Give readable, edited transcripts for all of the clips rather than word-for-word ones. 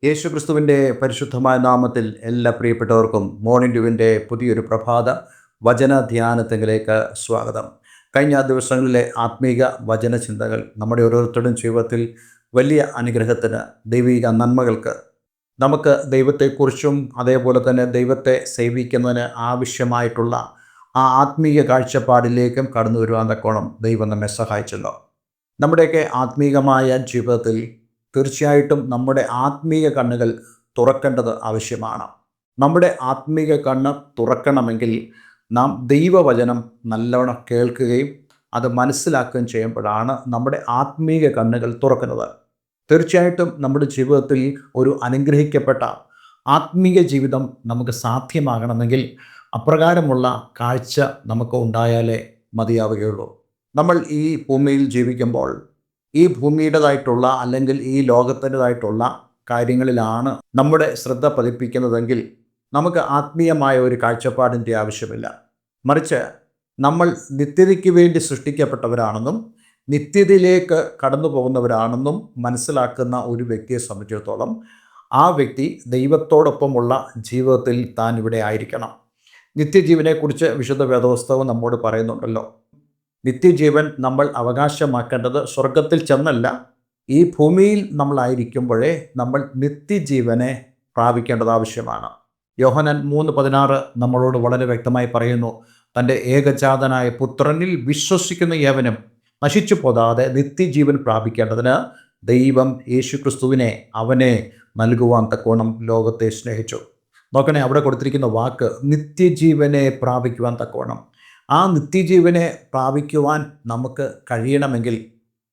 യേശുക്രിസ്തുവിൻ്റെ പരിശുദ്ധമായ നാമത്തിൽ എല്ലാ പ്രിയപ്പെട്ടവർക്കും മോർണിംഗ് ഡ്യൂവിൻ്റെ പുതിയൊരു പ്രഭാത വചന ധ്യാനത്തിലേക്ക് സ്വാഗതം. കഴിഞ്ഞ ദിവസങ്ങളിലെ ആത്മീക വചന ചിന്തകൾ നമ്മുടെ ഓരോരുത്തരുടെയും ജീവിതത്തിൽ വലിയ അനുഗ്രഹത്തിന്, ദൈവിക നന്മകൾക്ക്, നമുക്ക് ദൈവത്തെക്കുറിച്ചും അതേപോലെ തന്നെ ദൈവത്തെ സേവിക്കുന്നതിന് ആവശ്യമായിട്ടുള്ള ആ ആത്മീയ കാഴ്ചപ്പാടിലേക്കും കടന്നു വരുവാൻ തക്കോണം ദൈവം നമ്മെ സഹായിച്ചല്ലോ. നമ്മുടെയൊക്കെ ആത്മീകമായ ജീവിതത്തിൽ തീർച്ചയായിട്ടും നമ്മുടെ ആത്മീയ കണ്ണുകൾ തുറക്കേണ്ടത് ആവശ്യമാണ്. നമ്മുടെ ആത്മീയ കണ്ണ് തുറക്കണമെങ്കിൽ നാം ദൈവവചനം നല്ലവണ്ണം കേൾക്കുകയും അത് മനസ്സിലാക്കുകയും ചെയ്യുമ്പോഴാണ് നമ്മുടെ ആത്മീയ കണ്ണുകൾ തുറക്കുന്നത്. തീർച്ചയായിട്ടും നമ്മുടെ ജീവിതത്തിൽ ഒരു അനുഗ്രഹിക്കപ്പെട്ട ആത്മീയ ജീവിതം നമുക്ക് സാധ്യമാകണമെങ്കിൽ അപ്രകാരമുള്ള കാഴ്ച നമുക്ക് ഉണ്ടായാലേ മതിയാവുകയുള്ളൂ. നമ്മൾ ഈ ഭൂമിയിൽ ജീവിക്കുമ്പോൾ ഈ ഭൂമിയുടേതായിട്ടുള്ള അല്ലെങ്കിൽ ഈ ലോകത്തിൻ്റെതായിട്ടുള്ള കാര്യങ്ങളിലാണ് നമ്മുടെ ശ്രദ്ധ പതിപ്പിക്കുന്നതെങ്കിൽ നമുക്ക് ആത്മീയമായ ഒരു കാഴ്ചപ്പാടിൻ്റെ ആവശ്യമില്ല. മറിച്ച് നമ്മൾ നിത്യതയ്ക്ക് വേണ്ടി സൃഷ്ടിക്കപ്പെട്ടവരാണെന്നും നിത്യതയിലേക്ക് കടന്നു പോകുന്നവരാണെന്നും മനസ്സിലാക്കുന്ന ഒരു വ്യക്തിയെ സംബന്ധിച്ചിടത്തോളം ആ വ്യക്തി ദൈവത്തോടൊപ്പമുള്ള ജീവിതത്തിൽ താൻ ഇവിടെ ആയിരിക്കണം. നിത്യജീവനെക്കുറിച്ച് വിശുദ്ധ വേദപുസ്തകം നമ്മോട് പറയുന്നുണ്ടല്ലോ. നിത്യജീവൻ നമ്മൾ അവകാശമാക്കേണ്ടത് സ്വർഗത്തിൽ ചെന്നല്ല, ഈ ഭൂമിയിൽ നമ്മളായിരിക്കുമ്പോഴേ നമ്മൾ നിത്യജീവനെ പ്രാപിക്കേണ്ടത് ആവശ്യമാണ്. യോഹന്നാൻ 3:16 നമ്മളോട് വളരെ വ്യക്തമായി പറയുന്നു, തൻ്റെ ഏകജാതനായ പുത്രനിൽ വിശ്വസിക്കുന്ന ഏവനും നശിച്ചു പോകാതെ നിത്യജീവൻ പ്രാപിക്കേണ്ടതിന് ദൈവം യേശുക്രിസ്തുവിനെ അവനെ നൽകുവാൻ തക്കോണം ലോകത്തെ സ്നേഹിച്ചു. നോക്കണേ, അവിടെ കൊടുത്തിരിക്കുന്ന വാക്ക് നിത്യജീവനെ പ്രാപിക്കുവാൻ തക്കോണം. ആ നിത്യജീവനെ പ്രാപിക്കുവാൻ നമുക്ക് കഴിയണമെങ്കിൽ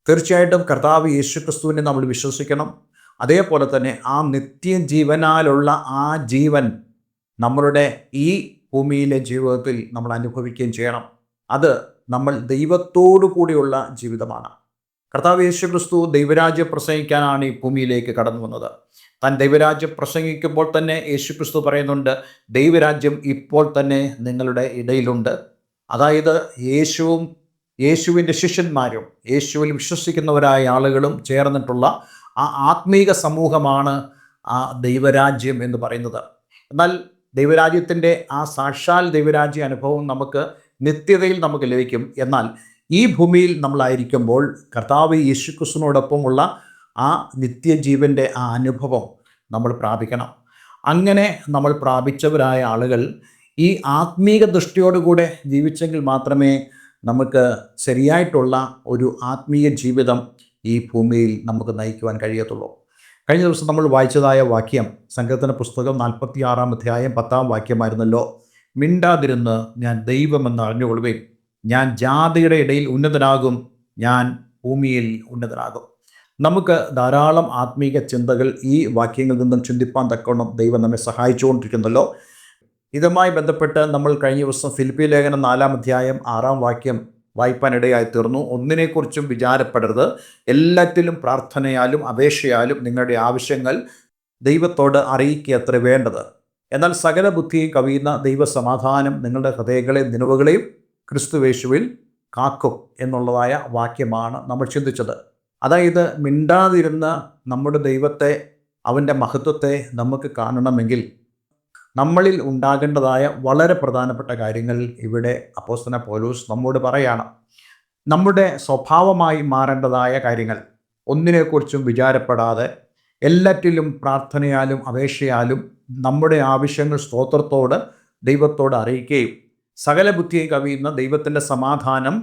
തീർച്ചയായിട്ടും കർത്താവ് യേശുക്രിസ്തുവിനെ നമ്മൾ വിശ്വസിക്കണം. അതേപോലെ തന്നെ ആ നിത്യജീവനാലുള്ള ആ ജീവൻ നമ്മളുടെ ഈ ഭൂമിയിലെ ജീവിതത്തിൽ നമ്മൾ അനുഭവിക്കുകയും ചെയ്യണം. അത് നമ്മൾ ദൈവത്തോടു കൂടിയുള്ള ജീവിതമാണ്. കർത്താവ് യേശുക്രിസ്തു ദൈവരാജ്യം പ്രസംഗിക്കാനാണ് ഈ ഭൂമിയിലേക്ക് കടന്നു വന്നത്. താൻ ദൈവരാജ്യം പ്രസംഗിക്കുമ്പോൾ തന്നെ യേശുക്രിസ്തു പറയുന്നുണ്ട്, ദൈവരാജ്യം ഇപ്പോൾ തന്നെ നിങ്ങളുടെ ഇടയിലുണ്ട്. അതായത് യേശുവിൻ്റെ ശിഷ്യന്മാരും യേശുവിൽ വിശ്വസിക്കുന്നവരായ ആളുകളും ചേർന്നിട്ടുള്ള ആ ആത്മീക സമൂഹമാണ് ആ ദൈവരാജ്യം എന്ന് പറയുന്നത്. എന്നാൽ ദൈവരാജ്യത്തിൻ്റെ ആ സാക്ഷാൽ ദൈവരാജ്യ അനുഭവം നമുക്ക് നിത്യതയിൽ നമുക്ക് ലഭിക്കും. എന്നാൽ ഈ ഭൂമിയിൽ നമ്മളായിരിക്കുമ്പോൾ കർത്താവ് യേശുക്രിസ്തുവിനോടൊപ്പമുള്ള ആ നിത്യജീവൻ്റെ ആ അനുഭവം നമ്മൾ പ്രാപിക്കണം. അങ്ങനെ നമ്മൾ പ്രാപിച്ചവരായ ആളുകൾ ഈ ആത്മീക ദൃഷ്ടിയോടുകൂടെ ജീവിച്ചെങ്കിൽ മാത്രമേ നമുക്ക് ശരിയായിട്ടുള്ള ഒരു ആത്മീയ ജീവിതം ഈ ഭൂമിയിൽ നമുക്ക് നയിക്കുവാൻ കഴിയത്തുള്ളൂ. കഴിഞ്ഞ ദിവസം നമ്മൾ വായിച്ചതായ വാക്യം സങ്കീർത്തന പുസ്തകം 46-ാം അധ്യായം 10-ാം വാക്യമായിരുന്നല്ലോ. മിണ്ടാതിരുന്ന് ഞാൻ ദൈവമെന്ന് അറിഞ്ഞുകൊള്ളുവേൻ, ഞാൻ ജാതിയുടെ ഇടയിൽ ഉന്നതനാകും, ഞാൻ ഭൂമിയിൽ ഉന്നതനാകും. നമുക്ക് ധാരാളം ആത്മീക ചിന്തകൾ ഈ വാക്യങ്ങളിൽ നിന്നും ചിന്തിപ്പാൻ തക്കവണ്ണം ദൈവം നമ്മെ സഹായിച്ചുകൊണ്ടിരിക്കുന്നല്ലോ. ഇതുമായി ബന്ധപ്പെട്ട് നമ്മൾ കഴിഞ്ഞ ദിവസം ഫിലിപ്പി ലേഖനം 4-ാം അധ്യായം 6-ാം വാക്യം വായിപ്പാനിടയായി തീർന്നു. ഒന്നിനെക്കുറിച്ചും വിചാരപ്പെടരുത്, എല്ലാറ്റിലും പ്രാർത്ഥനയാലും അപേക്ഷയാലും നിങ്ങളുടെ ആവശ്യങ്ങൾ ദൈവത്തോട് അറിയിക്കുക അത്ര വേണ്ടത്. എന്നാൽ സകല ബുദ്ധിയും കവിയുന്ന ദൈവസമാധാനം നിങ്ങളുടെ ഹൃദയങ്ങളെയും നിലവുകളെയും ക്രിസ്തുവേശുവിൽ കാക്കും എന്നുള്ളതായ വാക്യമാണ് നമ്മൾ ചിന്തിച്ചത്. അതായത് മിണ്ടാതിരുന്ന് നമ്മുടെ ദൈവത്തെ, അവൻ്റെ മഹത്വത്തെ നമുക്ക് കാണണമെങ്കിൽ നമ്മളിൽ ഉണ്ടാകേണ്ടതായ വളരെ പ്രധാനപ്പെട്ട കാര്യങ്ങൾ ഇവിടെ അപ്പോസ്തലനായ പൗലോസ് നമ്മോട് പറയാണ്. നമ്മുടെ സ്വഭാവമായി മാറേണ്ടതായ കാര്യങ്ങൾ, ഒന്നിനെക്കുറിച്ചും വിചാരപ്പെടാതെ എല്ലാറ്റിലും പ്രാർത്ഥനയാലും അപേക്ഷയാലും നമ്മുടെ ആവശ്യങ്ങൾ സ്തോത്രത്തോട് ദൈവത്തോട് അറിയിക്കുകയും സകല ബുദ്ധിയെ കവിയുന്ന ദൈവത്തിൻ്റെ സമാധാനം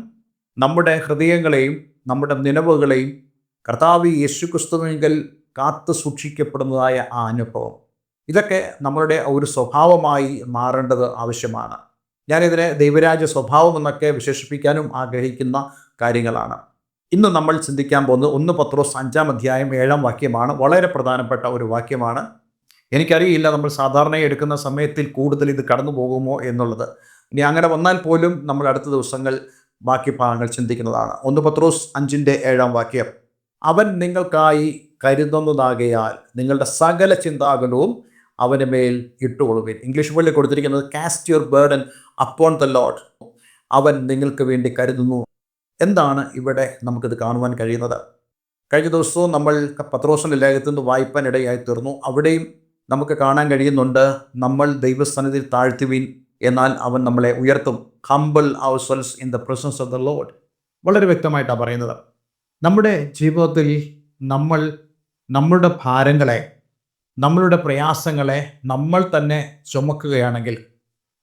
നമ്മുടെ ഹൃദയങ്ങളെയും നമ്മുടെ നിലവുകളെയും കർത്താവ് യേശുക്രിസ്തുവിങ്കൽ കാത്തു സൂക്ഷിക്കപ്പെടുന്നതായ ആ അനുഭവം, ഇതൊക്കെ നമ്മളുടെ ഒരു സ്വഭാവമായി മാറേണ്ടത് ആവശ്യമാണ്. ഞാനിതിനെ ദൈവരാജ്യ സ്വഭാവം എന്നൊക്കെ വിശേഷിപ്പിക്കാനും ആഗ്രഹിക്കുന്ന കാര്യങ്ങളാണ്. ഇന്ന് നമ്മൾ ചിന്തിക്കാൻ പോകുന്നത് 1 പത്രോസ് 5-ാം അധ്യായം 7-ാം വാക്യമാണ്. വളരെ പ്രധാനപ്പെട്ട ഒരു വാക്യമാണ്. എനിക്കറിയില്ല നമ്മൾ സാധാരണ എടുക്കുന്ന സമയത്തിൽ കൂടുതൽ ഇത് കടന്നു പോകുമോ എന്നുള്ളത്. ഇനി അങ്ങനെ വന്നാൽ പോലും നമ്മൾ അടുത്ത ദിവസങ്ങൾ ബാക്കി ഭാഗങ്ങൾ ചിന്തിക്കുന്നതാണ്. 1 പത്രോസ് 5-7-ാം വാക്യം, അവൻ നിങ്ങൾക്കായി കരുതുന്നതാകയാൽ നിങ്ങളുടെ സകല ചിന്താകുലവും അവൻ്റെ മേൽ ഇട്ടുകൊള്ളുവിൻ. ഇംഗ്ലീഷ് പോലെ കൊടുത്തിരിക്കുന്നത് cast your burden upon the Lord. അവൻ നിങ്ങൾക്ക് വേണ്ടി കരുതുന്നു. എന്താണ് ഇവിടെ നമുക്കിത് കാണുവാൻ കഴിയുന്നത്? കഴിഞ്ഞ ദിവസവും നമ്മൾ പത്രോസിൻ്റെ ലേഖനത്തിൽ നിന്ന് വായിപ്പാനിടയായി തീർന്നു. അവിടെയും നമുക്ക് കാണാൻ കഴിയുന്നുണ്ട്, നമ്മൾ ദൈവസന്നിധിയിൽ താഴ്ത്തുവിൻ, എന്നാൽ അവൻ നമ്മളെ ഉയർത്തും. Humble ourselves in the presence of the Lord. വളരെ വ്യക്തമായിട്ടാണ് പറയുന്നത്. നമ്മുടെ ജീവിതത്തിൽ നമ്മൾ നമ്മളുടെ ഭാരങ്ങളെ, നമ്മളുടെ പ്രയാസങ്ങളെ നമ്മൾ തന്നെ ചുമക്കുകയാണെങ്കിൽ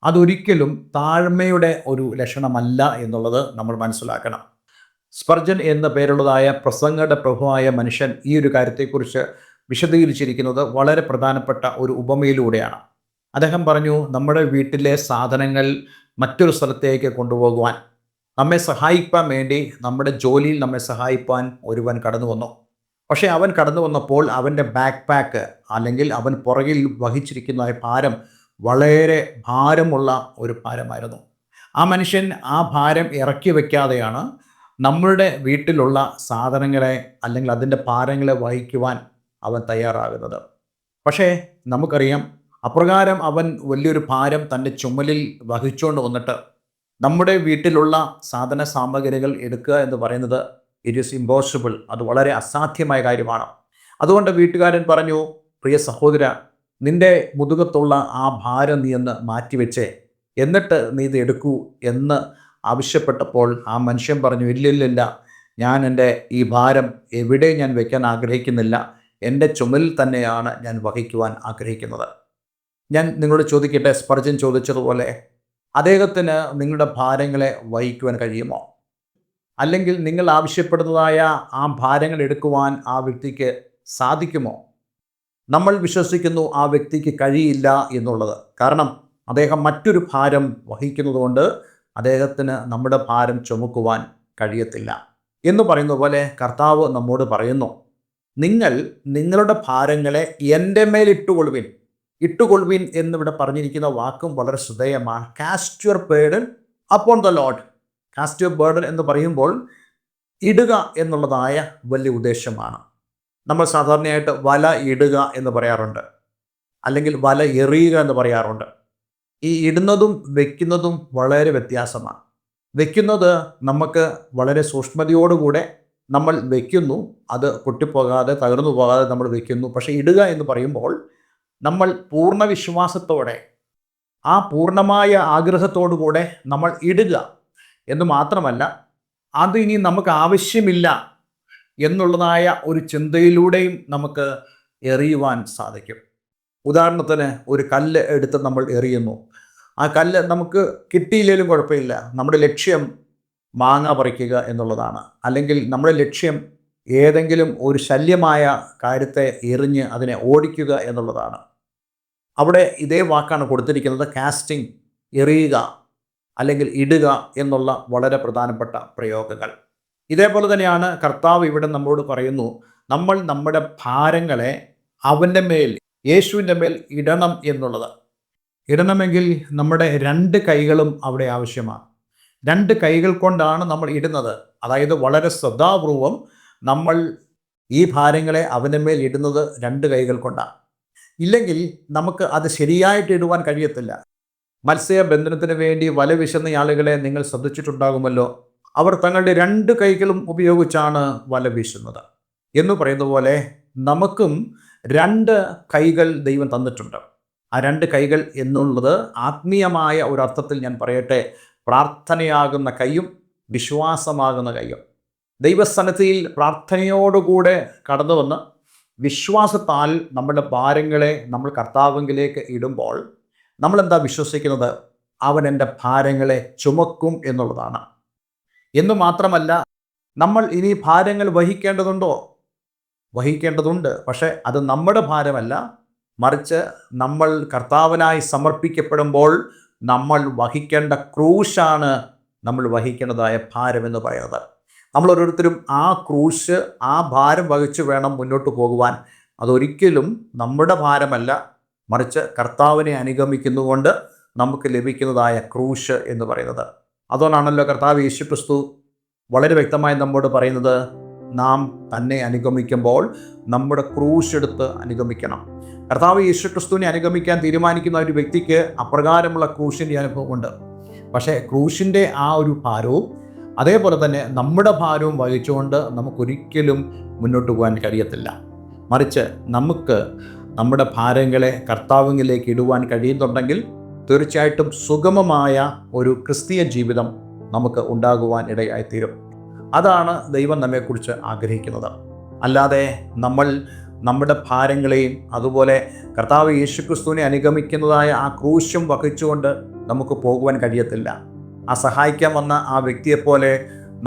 അതൊരിക്കലും താഴ്മയുടെ ഒരു ലക്ഷണമല്ല എന്നുള്ളത് നമ്മൾ മനസ്സിലാക്കണം. സ്പർജൻ എന്ന പേരുള്ളതായ പ്രസംഗയുടെ പ്രഭുവായ മനുഷ്യൻ ഈ ഒരു കാര്യത്തെക്കുറിച്ച് വിശദീകരിച്ചിരിക്കുന്നത് വളരെ പ്രധാനപ്പെട്ട ഒരു ഉപമയിലൂടെയാണ്. അദ്ദേഹം പറഞ്ഞു, നമ്മുടെ വീട്ടിലെ സാധനങ്ങൾ മറ്റൊരു സ്ഥലത്തേക്ക് കൊണ്ടുപോകുവാൻ, നമ്മെ സഹായിക്കാൻ വേണ്ടി, നമ്മുടെ ജോലിയിൽ നമ്മെ സഹായിക്കാൻ ഒരുവൻ കടന്നു വന്നു. പക്ഷേ അവൻ കടന്നു വന്നപ്പോൾ അവൻ്റെ ബാക്ക് പാക്ക് അല്ലെങ്കിൽ അവൻ പുറകിൽ വഹിച്ചിരിക്കുന്ന ഭാരം വളരെ ഭാരമുള്ള ഒരു ഭാരമായിരുന്നു. ആ മനുഷ്യൻ ആ ഭാരം ഇറക്കി വയ്ക്കാതെയാണ് നമ്മളുടെ വീട്ടിലുള്ള സാധനങ്ങളെ അല്ലെങ്കിൽ അതിൻ്റെ ഭാരങ്ങളെ വഹിക്കുവാൻ അവൻ തയ്യാറാകുന്നത്. പക്ഷേ നമുക്കറിയാം, അപ്രകാരം അവൻ വലിയൊരു ഭാരം തൻ്റെ ചുമലിൽ വഹിച്ചുകൊണ്ട് വന്നിട്ട് നമ്മുടെ വീട്ടിലുള്ള സാധന സാമഗ്രികൾ എടുക്കുക എന്ന് പറയുന്നത് ഇറ്റ് ഈസ് ഇമ്പോസിബിൾ. അത് വളരെ അസാധ്യമായ കാര്യമാണ്. അതുകൊണ്ട് വീട്ടുകാരൻ പറഞ്ഞു, പ്രിയ സഹോദര, നിൻ്റെ മുതുകത്തുള്ള ആ ഭാരം നീ ഒന്ന് മാറ്റിവെച്ചേ, എന്നിട്ട് നീ ഇത് എടുക്കൂ എന്ന് ആവശ്യപ്പെട്ടപ്പോൾ ആ മനുഷ്യൻ പറഞ്ഞു, ഇല്ലില്ല, ഞാൻ എൻ്റെ ഈ ഭാരം എവിടെ ഞാൻ വയ്ക്കാൻ ആഗ്രഹിക്കുന്നില്ല, എൻ്റെ ചുമലിൽ തന്നെയാണ് ഞാൻ വഹിക്കുവാൻ ആഗ്രഹിക്കുന്നത്. ഞാൻ നിങ്ങളോട് ചോദിക്കട്ടെ, സ്പർജൻ ചോദിച്ചതുപോലെ അദ്ദേഹത്തിന് നിങ്ങളുടെ ഭാരങ്ങളെ വഹിക്കുവാൻ കഴിയുമോ? അല്ലെങ്കിൽ നിങ്ങൾ ആവശ്യപ്പെടുന്നതായ ആ ഭാരങ്ങൾ എടുക്കുവാൻ ആ വ്യക്തിക്ക് സാധിക്കുമോ? നമ്മൾ വിശ്വസിക്കുന്നു ആ വ്യക്തിക്ക് കഴിയില്ല എന്നുള്ളത്. കാരണം അദ്ദേഹം മറ്റൊരു ഭാരം വഹിക്കുന്നതുകൊണ്ട് അദ്ദേഹത്തിന് നമ്മുടെ ഭാരം ചുമക്കുവാൻ കഴിയത്തില്ല. എന്ന് പറയുന്ന പോലെ കർത്താവ് നമ്മോട് പറയുന്നു, നിങ്ങൾ നിങ്ങളുടെ ഭാരങ്ങളെ എൻ്റെ മേൽ ഇട്ടുകൊള്ളുവിൻ. ഇട്ടുകൊള്ളുവിൻ എന്നിവിടെ പറഞ്ഞിരിക്കുന്ന വാക്കും വളരെ ശ്രദ്ധേയമാണ്. Cast your burden upon the Lord. Cast your burden എന്ന് പറയുമ്പോൾ ഇടുക എന്നുള്ളതായ വലിയ ഉദ്ദേശമാണ്. നമ്മൾ സാധാരണയായിട്ട് വല ഇടുക എന്ന് പറയാറുണ്ട്, അല്ലെങ്കിൽ വല എറിയുക എന്ന് പറയാറുണ്ട്. ഈ ഇടുന്നതും വയ്ക്കുന്നതും വളരെ വ്യത്യാസമാണ്. വയ്ക്കുന്നത് നമുക്ക് വളരെ സൂക്ഷ്മതയോടുകൂടെ നമ്മൾ വയ്ക്കുന്നു, അത് പൊട്ടിപ്പോകാതെ തകർന്നു പോകാതെ നമ്മൾ വയ്ക്കുന്നു. പക്ഷേ ഇടുക എന്ന് പറയുമ്പോൾ നമ്മൾ പൂർണ്ണ വിശ്വാസത്തോടെ, ആ പൂർണ്ണമായ ആഗ്രഹത്തോടു കൂടെ നമ്മൾ ഇടുക എന്ന് മാത്രമല്ല, അത് ഇനി നമുക്ക് ആവശ്യമില്ല എന്നുള്ളതായ ഒരു ചിന്തയിലൂടെയും നമുക്ക് എറിയുവാൻ സാധിക്കും. ഉദാഹരണത്തിന് ഒരു കല്ല് എടുത്ത് നമ്മൾ എറിയുന്നു. ആ കല്ല് നമുക്ക് കിട്ടിയില്ലെങ്കിലും കുഴപ്പമില്ല, നമ്മുടെ ലക്ഷ്യം മാങ്ങ പറിക്കുക എന്നുള്ളതാണ്. അല്ലെങ്കിൽ നമ്മുടെ ലക്ഷ്യം ഏതെങ്കിലും ഒരു ശല്യമായ കാര്യത്തെ എറിഞ്ഞ് അതിനെ ഓടിക്കുക എന്നുള്ളതാണ്. അവിടെ ഇതേ വാക്കാണ് കൊടുത്തിരിക്കുന്നത്, കാസ്റ്റിംഗ്, എറിയുക അല്ലെങ്കിൽ ഇടുക എന്നുള്ള വളരെ പ്രധാനപ്പെട്ട പ്രയോഗങ്ങൾ. ഇതേപോലെ തന്നെയാണ് കർത്താവ് ഇവിടെ നമ്മോട് പറയുന്നു, നമ്മൾ നമ്മുടെ ഭാരങ്ങളെ അവൻ്റെ മേൽ, യേശുവിൻ്റെ മേൽ ഇടണം എന്നുള്ളത്. ഇടണമെങ്കിൽ നമ്മുടെ രണ്ട് കൈകളും അവിടെ ആവശ്യമാണ്. രണ്ട് കൈകൾ കൊണ്ടാണ് നമ്മൾ ഇടുന്നത്. അതായത് വളരെ ശ്രദ്ധാപൂർവം നമ്മൾ ഈ ഭാരങ്ങളെ അവൻ്റെ മേൽ ഇടുന്നത് രണ്ട് കൈകൾ കൊണ്ടാണ്. ഇല്ലെങ്കിൽ നമുക്ക് അത് ശരിയായിട്ട് ഇടുവാൻ കഴിയത്തില്ല. മത്സ്യബന്ധനത്തിന് വേണ്ടി വല വീശുന്ന ആളുകളെ നിങ്ങൾ ശ്രദ്ധിച്ചിട്ടുണ്ടാകുമല്ലോ. അവർ തങ്ങളുടെ രണ്ട് കൈകളും ഉപയോഗിച്ചാണ് വല വീശുന്നത്. എന്ന് പറയുന്ന പോലെ നമുക്കും രണ്ട് കൈകൾ ദൈവം തന്നിട്ടുണ്ട്. ആ രണ്ട് കൈകൾ എന്നുള്ളത് ആത്മീയമായ ഒരർത്ഥത്തിൽ ഞാൻ പറയട്ടെ, പ്രാർത്ഥനയാകുന്ന കൈയും വിശ്വാസമാകുന്ന കൈയും. ദൈവസന്നിധിയിൽ പ്രാർത്ഥനയോടുകൂടെ കടന്നു വന്ന് വിശ്വാസത്താൽ നമ്മുടെ ഭാരങ്ങളെ നമ്മൾ കർത്താവിലേക്ക് ഇടുമ്പോൾ നമ്മളെന്താ വിശ്വസിക്കുന്നത്? അവൻ എൻ്റെ ഭാരങ്ങളെ ചുമക്കും എന്നുള്ളതാണ്. എന്ന് മാത്രമല്ല, നമ്മൾ ഇനി ഭാരങ്ങൾ വഹിക്കേണ്ടതുണ്ടോ? വഹിക്കേണ്ടതുണ്ട്. പക്ഷേ അത് നമ്മുടെ ഭാരമല്ല, മറിച്ച് നമ്മൾ കർത്താവിനായി സമർപ്പിക്കപ്പെടുമ്പോൾ നമ്മൾ വഹിക്കേണ്ട ക്രൂശാണ് നമ്മൾ വഹിക്കേണ്ടതായ ഭാരമെന്ന് പറയുന്നത്. നമ്മൾ ഓരോരുത്തരും ആ ക്രൂശ്, ആ ഭാരം വഹിച്ച് വേണം മുന്നോട്ട് പോകുവാൻ. അതൊരിക്കലും നമ്മുടെ ഭാരമല്ല, മറിച്ച് കർത്താവിനെ അനുഗമിക്കുന്നതുകൊണ്ട് നമുക്ക് ലഭിക്കുന്നതായ ക്രൂശ് എന്ന് പറയുന്നത്. അതുകൊണ്ടാണല്ലോ കർത്താവ് യേശുക്രിസ്തു വളരെ വ്യക്തമായി നമ്മോട് പറയുന്നത്, നാം തന്നെ അനുഗമിക്കുമ്പോൾ നമ്മുടെ ക്രൂശ് എടുത്ത് അനുഗമിക്കണം. കർത്താവ് യേശുക്രിസ്തുവിനെ അനുഗമിക്കാൻ തീരുമാനിക്കുന്ന ഒരു വ്യക്തിക്ക് അപ്രകാരമുള്ള ക്രൂശിൻ്റെ അനുഭവമുണ്ട്. പക്ഷേ ക്രൂശിൻ്റെ ആ ഒരു ഭാരവും അതേപോലെ തന്നെ നമ്മുടെ ഭാരവും വഹിച്ചുകൊണ്ട് നമുക്കൊരിക്കലും മുന്നോട്ട് പോകാൻ കഴിയത്തില്ല. മറിച്ച് നമുക്ക് നമ്മുടെ ഭാരങ്ങളെ കർത്താവിലേക്ക് ഇടുവാൻ കഴിയുന്നുണ്ടെങ്കിൽ തീർച്ചയായിട്ടും സുഗമമായ ഒരു ക്രിസ്തീയ ജീവിതം നമുക്ക് ഉണ്ടാകുവാൻ ഇടയായിത്തീരും. അതാണ് ദൈവം നമ്മെക്കുറിച്ച് ആഗ്രഹിക്കുന്നത്. അല്ലാതെ നമ്മൾ നമ്മുടെ ഭാരങ്ങളെയും അതുപോലെ കർത്താവ് യേശുക്രിസ്തുവിനെ അനുഗമിക്കുന്നതായ ആ ക്രൂശും വഹിച്ചുകൊണ്ട് നമുക്ക് പോകുവാൻ കഴിയത്തില്ല. ആ സഹായിക്കാൻ വന്ന ആ വ്യക്തിയെപ്പോലെ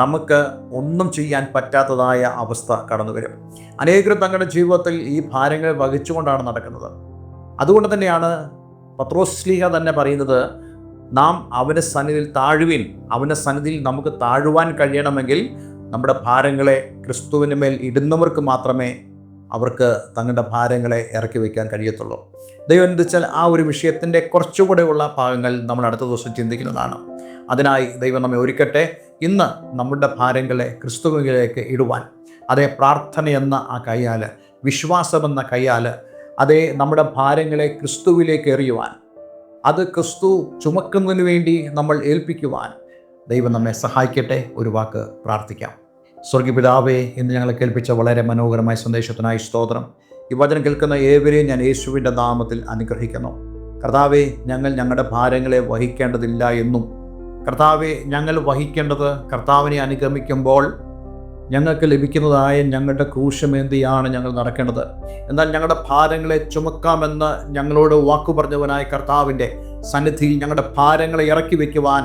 നമുക്ക് ഒന്നും ചെയ്യാൻ പറ്റാത്തതായ അവസ്ഥ കടന്നു വരും. അനേകർ തങ്ങളുടെ ജീവിതത്തിൽ ഈ ഭാരങ്ങൾ വഹിച്ചുകൊണ്ടാണ് നടക്കുന്നത്. അതുകൊണ്ട് തന്നെയാണ് പത്രോസ്ലീഹ തന്നെ പറയുന്നത്, നാം അവൻ്റെ സന്നിധിയിൽ താഴുവിൻ. അവൻ്റെ സന്നിധിയിൽ നമുക്ക് താഴുവാൻ കഴിയണമെങ്കിൽ നമ്മുടെ ഭാരങ്ങളെ ക്രിസ്തുവിന് മേൽ ഇടുന്നവർക്ക് മാത്രമേ അവർക്ക് തങ്ങളുടെ ഭാരങ്ങളെ ഇറക്കി വയ്ക്കാൻ കഴിയത്തുള്ളൂ. ദൈവം എന്ന് വെച്ചാൽ ആ ഒരു വിഷയത്തിൻ്റെ കുറച്ചുകൂടെയുള്ള ഭാഗങ്ങൾ നമ്മൾ അടുത്ത ദിവസം ചിന്തിക്കുന്നതാണ്. അതിനായി ദൈവം നമ്മെ ഒരുക്കട്ടെ. ഇന്ന് നമ്മുടെ ഭാരങ്ങളെ ക്രിസ്തുവിലേക്ക് ഇടുവാൻ, അതേ പ്രാർത്ഥന എന്ന ആ കൈയാൽ, വിശ്വാസമെന്ന കൈയാൽ, അതേ നമ്മുടെ ഭാരങ്ങളെ ക്രിസ്തുവിലേക്ക് എറിയുവാൻ, അത് ക്രിസ്തു ചുമക്കുന്നതിന് വേണ്ടി നമ്മൾ ഏൽപ്പിക്കുവാൻ ദൈവം നമ്മെ സഹായിക്കട്ടെ. ഒരു വാക്ക് പ്രാർത്ഥിക്കാം. സ്വർഗ്ഗപിതാവേ, ഇന്ന് ഞങ്ങളെ കേൾപ്പിച്ച വളരെ മനോഹരമായ സന്ദേശത്തിനായി സ്തോത്രം. ഈ വചനം കേൾക്കുന്ന ഏവരെയും ഞാൻ യേശുവിൻ്റെ നാമത്തിൽ അനുഗ്രഹിക്കുന്നു. കർത്താവേ, ഞങ്ങൾ ഞങ്ങളുടെ ഭാരങ്ങളെ വഹിക്കേണ്ടതില്ല എന്നും, കർത്താവെ ഞങ്ങൾ വഹിക്കേണ്ടത് കർത്താവിനെ അനുഗമിക്കുമ്പോൾ ഞങ്ങൾക്ക് ലഭിക്കുന്നതായ ഞങ്ങളുടെ ക്രൂശമേന്തിയാണ് ഞങ്ങൾ നടക്കേണ്ടത്. എന്നാൽ ഞങ്ങളുടെ ഭാരങ്ങളെ ചുമക്കാമെന്ന് ഞങ്ങളോട് വാക്കു പറഞ്ഞവനായ കർത്താവിൻ്റെ സന്നിധിയിൽ ഞങ്ങളുടെ ഭാരങ്ങളെ ഇറക്കി വയ്ക്കുവാൻ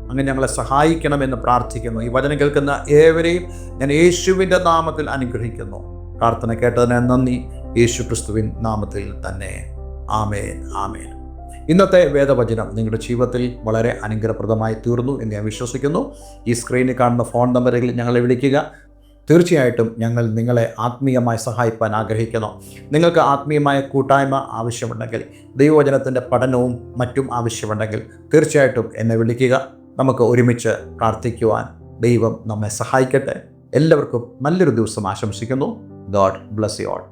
അങ്ങനെ ഞങ്ങളെ സഹായിക്കണമെന്ന് പ്രാർത്ഥിക്കുന്നു. ഈ വചനം കേൾക്കുന്ന ഏവരെയും ഞാൻ യേശുവിൻ്റെ നാമത്തിൽ അനുഗ്രഹിക്കുന്നു. പ്രാർത്ഥന കേട്ടതിന് നന്ദി. യേശു ക്രിസ്തുവിൻ നാമത്തിൽ തന്നെ. ആമേൻ, ആമേൻ. ഇന്നത്തെ വേദവചനം നിങ്ങളുടെ ജീവിതത്തിൽ വളരെ അനുഗ്രഹപ്രദമായി തീർന്നു എന്ന് ഞാൻ വിശ്വസിക്കുന്നു. ഈ സ്ക്രീനിൽ കാണുന്ന ഫോൺ നമ്പറുകളിൽ ഞങ്ങളെ വിളിക്കുക. തീർച്ചയായിട്ടും ഞങ്ങൾ നിങ്ങളെ ആത്മീയമായി സഹായിക്കാൻ ആഗ്രഹിക്കുന്നു. നിങ്ങൾക്ക് ആത്മീയമായ കൂട്ടായ്മ ആവശ്യമുണ്ടെങ്കിൽ, ദൈവവചനത്തിൻ്റെ പഠനവും മറ്റും ആവശ്യമുണ്ടെങ്കിൽ തീർച്ചയായിട്ടും എന്നെ വിളിക്കുക. നമുക്ക് ഒരുമിച്ച് പ്രാർത്ഥിക്കുവാൻ ദൈവം നമ്മെ സഹായിക്കട്ടെ. എല്ലാവർക്കും നല്ലൊരു ദിവസം ആശംസിക്കുന്നു. God bless you all.